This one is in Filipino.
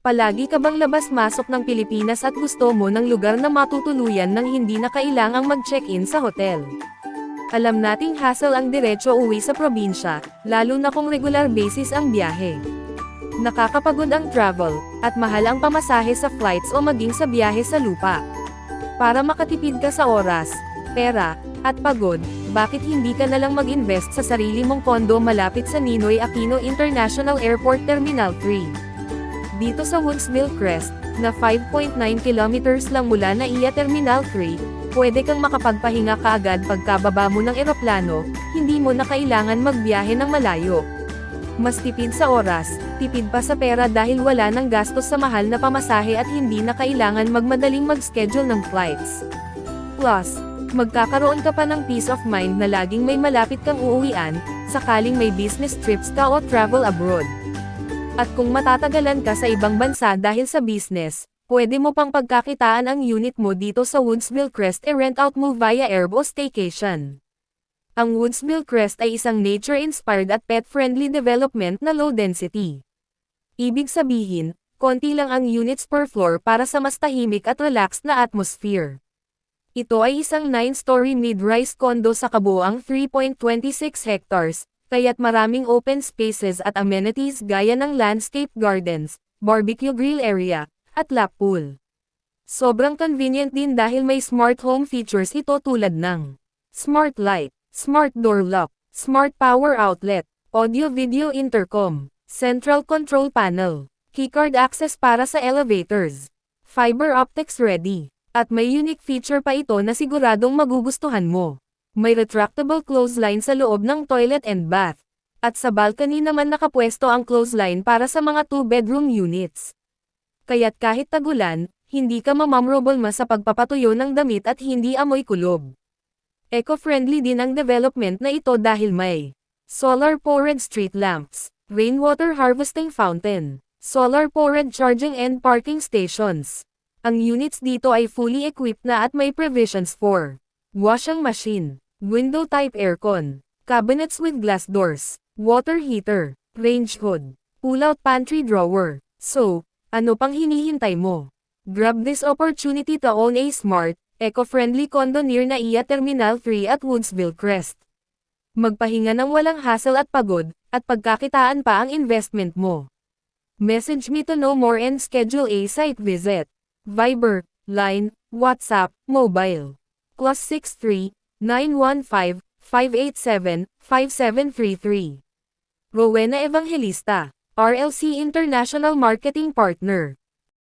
Palagi ka bang labas-masok ng Pilipinas at gusto mo ng lugar na matutuluyan nang hindi na kailangang mag-check-in sa hotel? Alam nating hassle ang diretso uwi sa probinsya, lalo na kung regular basis ang biyahe. Nakakapagod ang travel, at mahal ang pamasahe sa flights o maging sa biyahe sa lupa. Para makatipid ka sa oras, pera, at pagod, bakit hindi ka nalang mag-invest sa sarili mong kondo malapit sa Ninoy Aquino International Airport Terminal 3? Dito sa Woodsville Crest, na 5.9 kilometers lang mula NAIA Terminal 3, pwede kang makapagpahinga kaagad pagkababa mo ng eroplano, hindi mo na kailangan magbiyahe ng malayo. Mas tipid sa oras, tipid pa sa pera dahil wala nang gastos sa mahal na pamasahe at hindi na kailangan magmadaling mag-schedule ng flights. Plus, magkakaroon ka pa ng peace of mind na laging may malapit kang uuwian, sakaling may business trips ka o travel abroad. At kung matatagalan ka sa ibang bansa dahil sa business, pwede mo pang pagkakitaan ang unit mo dito sa Woodsville Crest rent out mo via Airb o staycation. Ang Woodsville Crest ay isang nature-inspired at pet-friendly development na low density. Ibig sabihin, konti lang ang units per floor para sa mas tahimik at relaxed na atmosphere. Ito ay isang 9-story mid-rise condo sa kabuuang 3.26 hectares, kaya't maraming open spaces at amenities gaya ng landscape gardens, barbecue grill area, at lap pool. Sobrang convenient din dahil may smart home features ito tulad ng smart light, smart door lock, smart power outlet, audio-video intercom, central control panel, keycard access para sa elevators, fiber optics ready, at may unique feature pa ito na siguradong magugustuhan mo. May retractable clothesline sa loob ng toilet and bath. At sa balcony naman nakapwesto ang clothesline para sa mga 2-bedroom units. Kaya't kahit tagulan, hindi ka mamamroblema sa pagpapatuyo ng damit at hindi amoy kulob. Eco-friendly din ang development na ito dahil may solar-powered street lamps, rainwater harvesting fountain, solar-powered charging and parking stations. Ang units dito ay fully equipped na at may provisions for washing machine, window-type aircon, cabinets with glass doors, water heater, range hood, pull-out pantry drawer. So, ano pang hinihintay mo? Grab this opportunity to own a smart, eco-friendly condo near NAIA Terminal 3 at Woodsville Crest. Magpahinga ng walang hassle at pagod, at pagkakitaan pa ang investment mo. Message me to know more and schedule a site visit. Viber, Line, WhatsApp, Mobile. +63 915 587 5733. Rowena Evangelista, RLC International Marketing Partner.